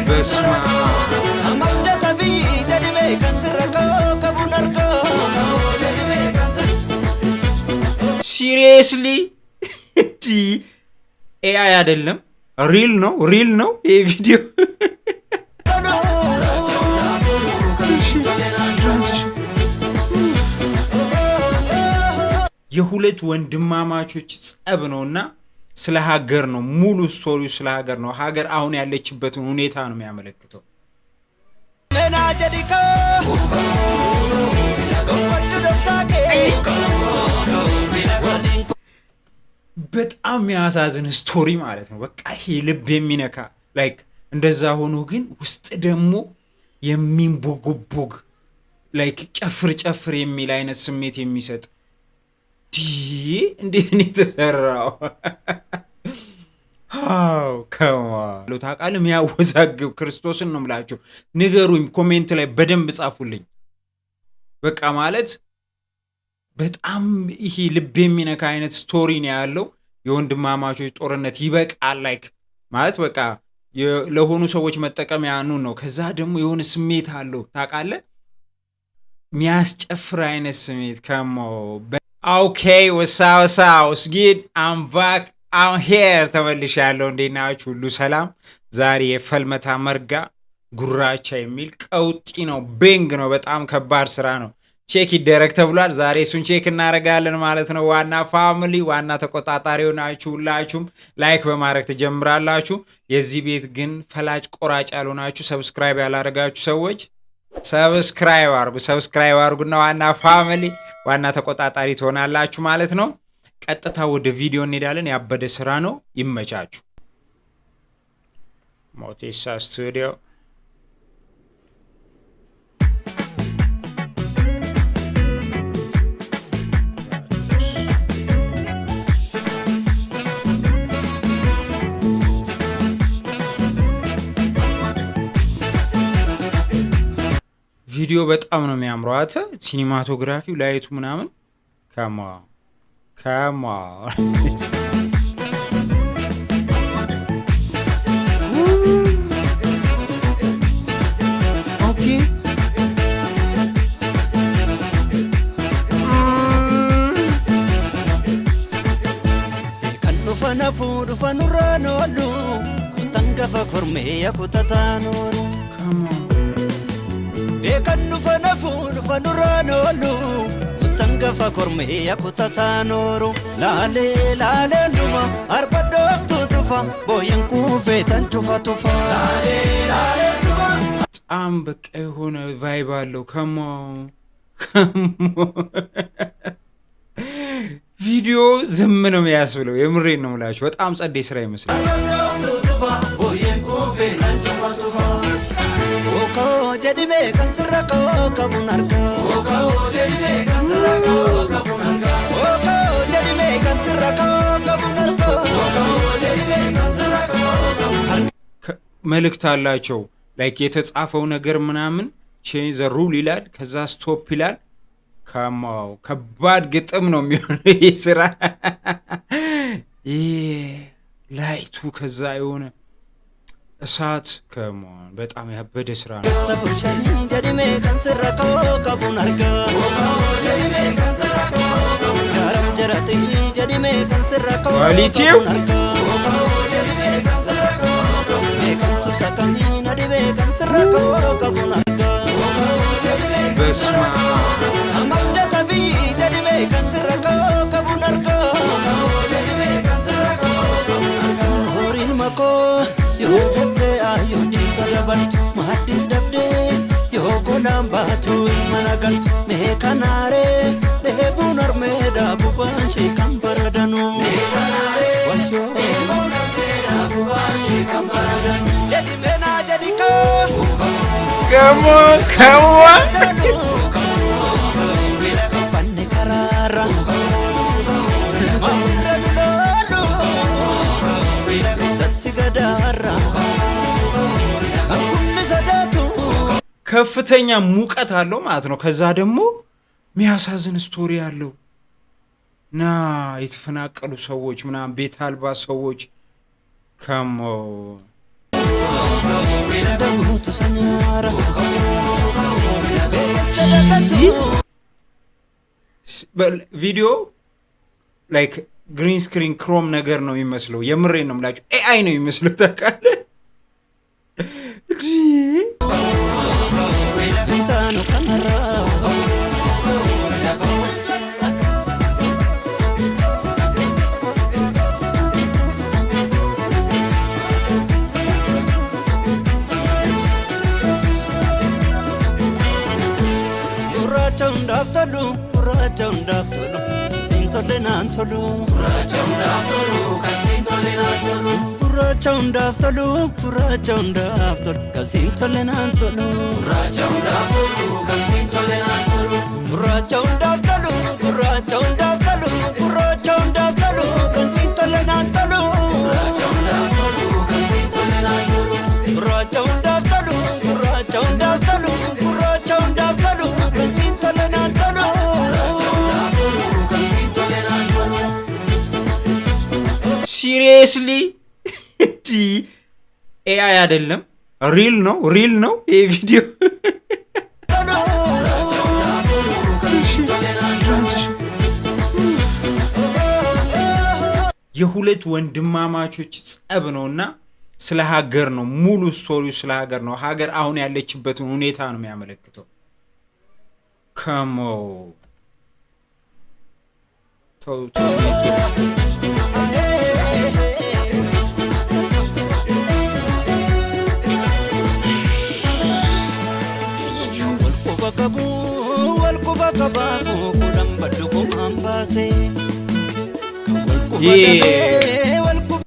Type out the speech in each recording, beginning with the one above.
በስማ ሲሪየስሊ ኤአይ አይደለም ሪል ነው ይሄ ቪዲዮ የሁለት ወንድማማቾች ጸብ ነውና ስለ ሀገር ነው ሙሉ ስቶሪው ስለ ሀገር ነው ሀገር አሁን ያለችበትን ሁኔታ ነው የሚያመለክተው በጣም የሚያሳዝን ስቶሪ ማለት ነው በቃ ይሄ ልብ የሚነካ ላይክ እንደዛ ሆኖ ግን ውስጥ ደግሞ የሚንቦጎቦግ ላይክ ጨፍር የሚል አይነት ስሜት የሚሰጥ እንዴት ነው የተሰራው ከማሉ ታውቃለህ የሚያወዛግብ ክርስቶስን ነው የምላችሁ ንገሩኝ ኮሜንት ላይ በደንብ ጻፉልኝ በቃ ማለት በጣም ይሄ ልብ የሚነካ አይነት ስቶሪ ነው ያለው የወንድማማቾች ጦርነት ይበቃል ላይክ ማለት በቃ ለሆኑ ሰዎች መጠቀሚያ ነው ከዛ ደግሞ የሆነ ስሜት አለው ታውቃለህ የሚያስጨፍር አይነት ስሜት Okay, what's good? I'm back. I'm here. ተመልሻለሁ እንዴት ናችሁ? ሁሉ ሰላም? ዛሬ የፈልመታ መርጋ ጉራቻ የሚል ቀውጢ ነው ቤንግ ነው በጣም ከባድ ስራ ነው ቼክ ይደረግ ተብሏል ዛሬ እሱን ቼክ እናደርጋለን ማለት ነው ዋና ፋሚሊ ዋና ተቆጣጣሪው ናችሁ ሁላችሁም ላይክ በማድረግ ትጀምራላችሁ የዚህ ቤት ግን ፈላጭ ቆራጭ ያልሆናችሁ ሰብስክራይብ ያላደረጋችሁ ሰዎች ሰብስክራይብ አድርጉና ዋና ፋሚሊ ዋና ተቆጣጣሪ ትሆናላችሁ ማለት ነው ቀጥታ ወደ ቪዲዮ እንሄዳለን ያበደ ስራ ነው ይመቻችሁ ሞቴሳ ስቱዲዮ ቪዲዮ በጣም ነው የሚያምረው አተ ሲኒማቶግራፊው ላይቱ ምናምን ካማ ኦኬ ከኑ ፈኑራኖሉ ኩተንገፈ ኮርሜ ያኩተታኖሩ Beekanu fanuraanoolu utangafa kormee yakutataanoru laale nduma arbadoftu tufa boyen kuufetan tufa laale nduma በጣም በቃ የሆነ ቫይብ አለው ከሞ ቪዲዮ ዝም ነው የሚያስብለው የምሬን ነው የምላችሁ በጣም ጸዴ ስራ ይመስላል Jadi kan sirako kabunarka jadi kan sirako kabunarka jadi kan sirako kabunarka jadi kan sirako መልእክት አላቸው ላይክ የተጻፈው ነገር ምናምን ቼንጅ ዘ ሩል ይላል ከዛ ስቶፕ ይላል ከማው ከባድ ግጥም ነው የሚሆነው ይሄ ስራ ላይቱ ከዛ የሆነ እሳት ከማን በጣም ያበደ ስራ ነው ተፈሸኒ ጀዲሜ ከንስራቆ ቀቡናርጋ ጀዲሜ ከንስራቆ ጋራም ጀራቲ ጀዲሜ ከንስራቆ ኳሊቲው ጀዲሜ ከንስራቆ ከንቱ ሰከሚ ነዲሜ ከንስራቆ ቀቡናርጋ በስማ አማደታ ቢ ጀዲሜ ከንስራቆ ቀቡናርጋ ጀዲሜ ከንስራቆ ሆሪን መኮ Yoojjate ayoonni gadabaltu maddis dhabdee yoo godhaan baatu managal meekanaaree deebuun armeedha bubaan shee kan baradanu wayyoo deebuun armeedha bubaan shee kan baradanu jedhi meenaa jedhi kamoo banne karaara ከፍተኛ ሙቀት አለው ማለት ነው ከዛ ደግሞ የሚያሳዝን ስቶሪ አለው ና የተፈናቀሉ ሰዎች ምናምን ቤት አልባ ሰዎች ከሞ ቪዲዮ ላይክ ግሪን ስክሪን ክሮም ነገር ነው የሚመስለው። የምሬን ነው የምላችሁ፣ ኤአይ ነው የሚመስለው። ታውቃለህ Gurracha undaftolu, sintole nantolu. Gurracha undaftolu, kasintole nantolu. Gurracha undaftolu, kasintole nantolu. Gurracha undaftolu, kasintole nantolu. Gurracha undaftolu, kasintole nantolu. Gurracha undaftolu, kasintole nantolu. Gurracha undaftolu, kasintole nantolu. ሲሪየስሊ ኤአይ አይደለም፣ ሪል ነው ይሄ ቪዲዮ። የሁለት ወንድማማቾች ጸብ ነውና ስለ ሀገር ነው፣ ሙሉ ስቶሪው ስለ ሀገር ነው። ሀገር አሁን ያለችበትን ሁኔታ ነው የሚያመለክተው። ከሞ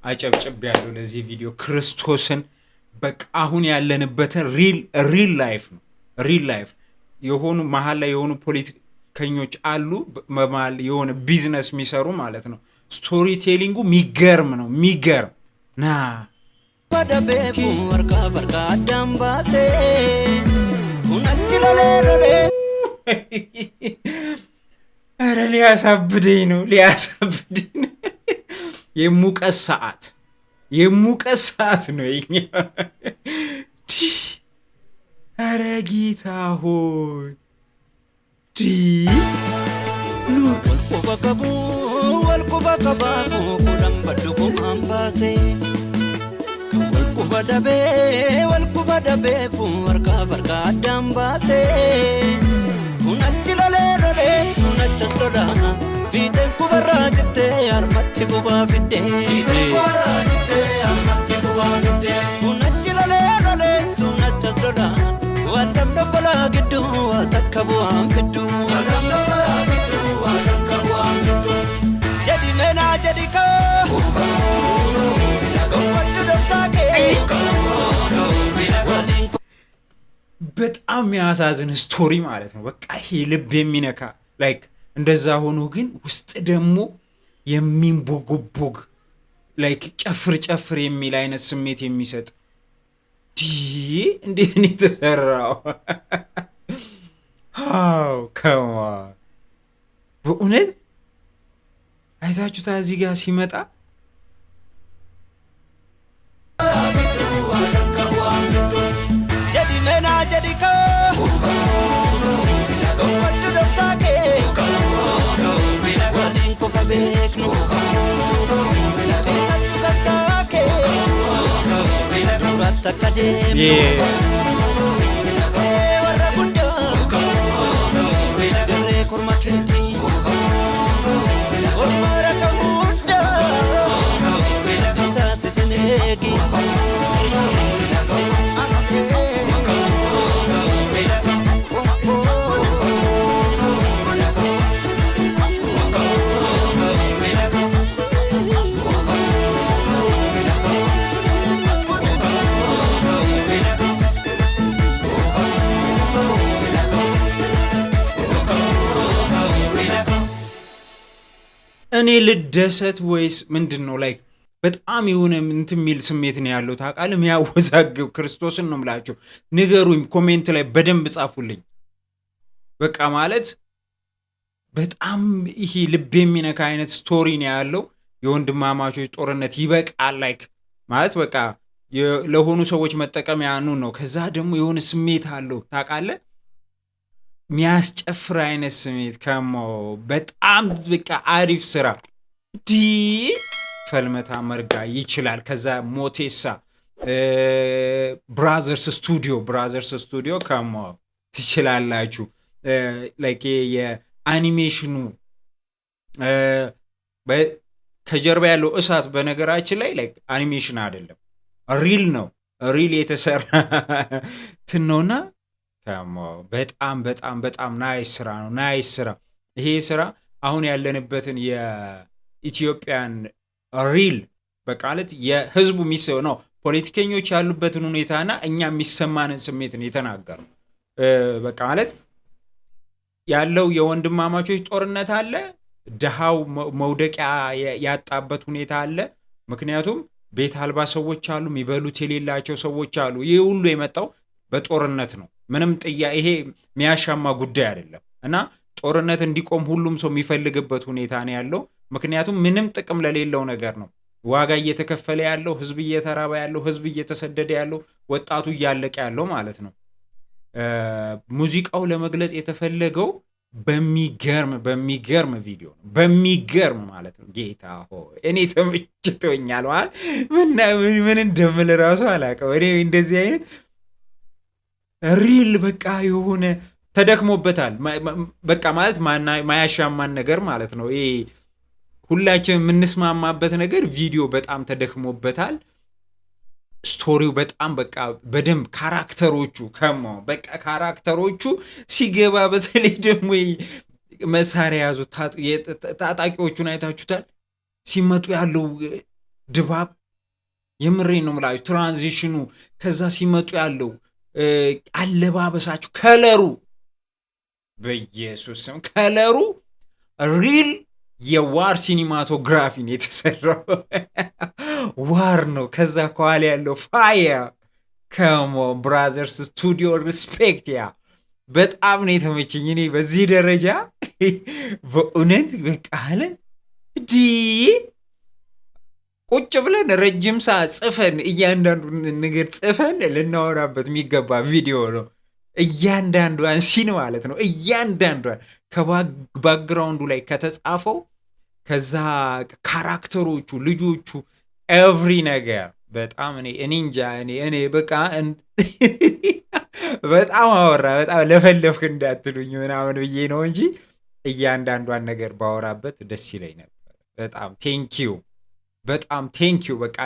አጨብጭብ ያለው ለዚህ ቪዲዮ ክርስቶስን። በቃ አሁን ያለንበትን ሪል ላይፍ ነው። ሪል ላይፍ የሆኑ መሀል ላይ የሆኑ ፖለቲከኞች አሉ፣ መሀል የሆነ ቢዝነስ የሚሰሩ ማለት ነው። ስቶሪ ቴሊንጉ የሚገርም ነው፣ የሚገርም ና ኧረ ሊያሳብደኝ ነው። የሙቀት ሰዓት ነው የኛ። ኧረ ጌታ ሆይ Fiden kubara jitte armatti kuba fidde. Fiden kubara jitte armatti kuba fidde. Sunnachi lole sunnachas lola. Wadam dobbala giddu watakkabu amfiddu. Wadam dobbala giddu watakkabu amfiddu. Jadi mena jadi ka. Gofaddu dosake. በጣም የሚያሳዝን ስቶሪ ማለት ነው። በቃ ይሄ ልብ የሚነካ ላይክ እንደዛ ሆኖ ግን ውስጥ ደግሞ የሚንቦጎቦግ ላይክ ጨፍር የሚል አይነት ስሜት የሚሰጥ እንዴት ነው የተሰራው? አው ከማ በእውነት አይታችሁታ እዚህ ጋር ሲመጣ እኔ ልደሰት ወይስ ምንድነው? ላይክ በጣም የሆነ እንትን የሚል ስሜት ነው ያለው። ታውቃለህ፣ የሚያወዛግብ ክርስቶስን ነው የምላችሁ። ንገሩኝ፣ ኮሜንት ላይ በደንብ ጻፉልኝ። በቃ ማለት በጣም ይሄ ልብ የሚነካ አይነት ስቶሪ ነው ያለው። የወንድማማቾች ጦርነት ይበቃል። ላይክ ማለት በቃ ለሆኑ ሰዎች መጠቀሚያ ነው። ከዛ ደግሞ የሆነ ስሜት አለው ታውቃለህ፣ የሚያስጨፍር አይነት ስሜት በጣም በቃ አሪፍ ስራ ፈልመታ መርጋ ይችላል። ከዛ ሞቴሳ ብራዘርስ ስቱዲዮ ትችላላችሁ። ላይክ የአኒሜሽኑ ከጀርባ ያለው እሳት በነገራችን ላይ ላይክ አኒሜሽን አይደለም፣ ሪል ነው። ሪል የተሰራ ትነውና በጣም በጣም በጣም ናይስ ስራ ነው። ናይስ ስራ። ይሄ ስራ አሁን ያለንበትን የኢትዮጵያን ሪል በቃ ማለት የህዝቡ የሚሰው ነው። ፖለቲከኞች ያሉበትን ሁኔታና እኛ የሚሰማንን ስሜት ነው የተናገረው። በቃ ማለት ያለው የወንድማማቾች ጦርነት አለ። ድሃው መውደቂያ ያጣበት ሁኔታ አለ። ምክንያቱም ቤት አልባ ሰዎች አሉ፣ የሚበሉት የሌላቸው ሰዎች አሉ። ይህ ሁሉ የመጣው በጦርነት ነው። ምንም ይሄ የሚያሻማ ጉዳይ አይደለም እና ጦርነት እንዲቆም ሁሉም ሰው የሚፈልግበት ሁኔታ ነው ያለው። ምክንያቱም ምንም ጥቅም ለሌለው ነገር ነው ዋጋ እየተከፈለ ያለው፣ ህዝብ እየተራበ ያለው፣ ህዝብ እየተሰደደ ያለው፣ ወጣቱ እያለቀ ያለው ማለት ነው። ሙዚቃው ለመግለጽ የተፈለገው በሚገርም ቪዲዮ ነው። በሚገርም ማለት ነው። ጌታ ሆይ እኔ ተመችቶኛል። ምን እንደምል ራሱ አላውቅም። እኔ እንደዚህ አይነት ሪል በቃ የሆነ ተደክሞበታል። በቃ ማለት ማያሻማን ነገር ማለት ነው። ይሄ ሁላችን የምንስማማበት ነገር ቪዲዮ በጣም ተደክሞበታል። ስቶሪው በጣም በቃ በደንብ ካራክተሮቹ በቃ ካራክተሮቹ ሲገባ በተለይ ደግሞ መሳሪያ ያዙ ታጣቂዎቹን አይታችሁታል። ሲመጡ ያለው ድባብ የምሬን ነው የምላችሁ። ትራንዚሽኑ ከዛ ሲመጡ ያለው አለባበሳቸው፣ ከለሩ በኢየሱስ ስም ከለሩ ሪል የዋር ሲኒማቶግራፊን የተሰራው ዋር ነው። ከዛ ከኋላ ያለው ፋያ ብራዘርስ ስቱዲዮ ሪስፔክት በጣም ነው የተመቸኝ። እኔ በዚህ ደረጃ በእውነት በቃ አለ ቁጭ ብለን ረጅም ሰዓት ጽፈን እያንዳንዱ ነገር ጽፈን ልናወራበት የሚገባ ቪዲዮ ነው። እያንዳንዷን ሲን ማለት ነው። እያንዳንዷን ከባክግራውንዱ ላይ ከተጻፈው ከዛ ካራክተሮቹ፣ ልጆቹ፣ ኤቭሪ ነገር በጣም እኔ እንጃ እኔ በቃ በጣም አወራ በጣም ለፈለፍክ እንዳትሉኝ ምናምን ብዬ ነው እንጂ እያንዳንዷን ነገር ባወራበት ደስ ይለኝ ነበር። በጣም ቴንኪው በጣም ቴንኪው። በቃ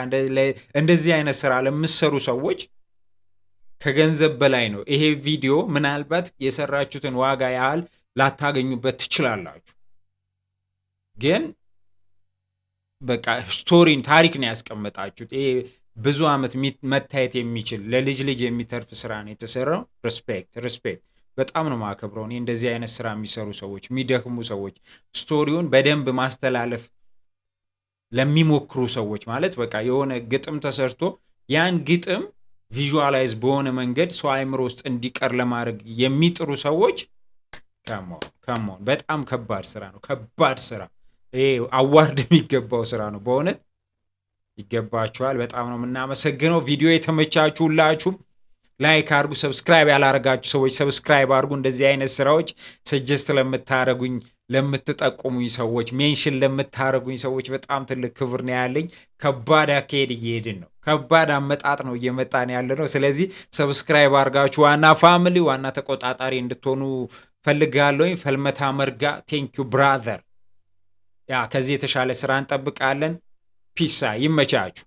እንደዚህ አይነት ስራ ለምትሰሩ ሰዎች ከገንዘብ በላይ ነው ይሄ ቪዲዮ። ምናልባት የሰራችሁትን ዋጋ ያህል ላታገኙበት ትችላላችሁ፣ ግን በቃ ስቶሪን ታሪክን ያስቀመጣችሁት ይሄ ብዙ ዓመት መታየት የሚችል ለልጅ ልጅ የሚተርፍ ስራ ነው የተሰራው። ሪስፔክት በጣም ነው ማከብረው። እኔ እንደዚህ አይነት ስራ የሚሰሩ ሰዎች፣ የሚደክሙ ሰዎች፣ ስቶሪውን በደንብ ማስተላለፍ ለሚሞክሩ ሰዎች ማለት በቃ የሆነ ግጥም ተሰርቶ ያን ግጥም ቪዥዋላይዝ በሆነ መንገድ ሰው አእምሮ ውስጥ እንዲቀር ለማድረግ የሚጥሩ ሰዎች ከሞን በጣም ከባድ ስራ ነው። ከባድ ስራ ይሄ አዋርድ የሚገባው ስራ ነው። በእውነት ይገባችኋል። በጣም ነው የምናመሰግነው። ቪዲዮ የተመቻችሁ ሁላችሁም ላይክ አድርጉ። ሰብስክራይብ ያላረጋችሁ ሰዎች ሰብስክራይብ አድርጉ። እንደዚህ አይነት ስራዎች ሰጀስት ለምታረጉኝ፣ ለምትጠቁሙኝ ሰዎች፣ ሜንሽን ለምታረጉኝ ሰዎች በጣም ትልቅ ክብር ነው ያለኝ። ከባድ አካሄድ እየሄድን ነው። ከባድ አመጣጥ ነው እየመጣን ያለ ነው። ስለዚህ ሰብስክራይብ አድርጋችሁ ዋና ፋሚሊ፣ ዋና ተቆጣጣሪ እንድትሆኑ ፈልጋለሁ። ፈልመታ መርጋ ቴንኪዩ ብራዘር። ከዚህ የተሻለ ስራ እንጠብቃለን። ፒሳ ይመቻችሁ።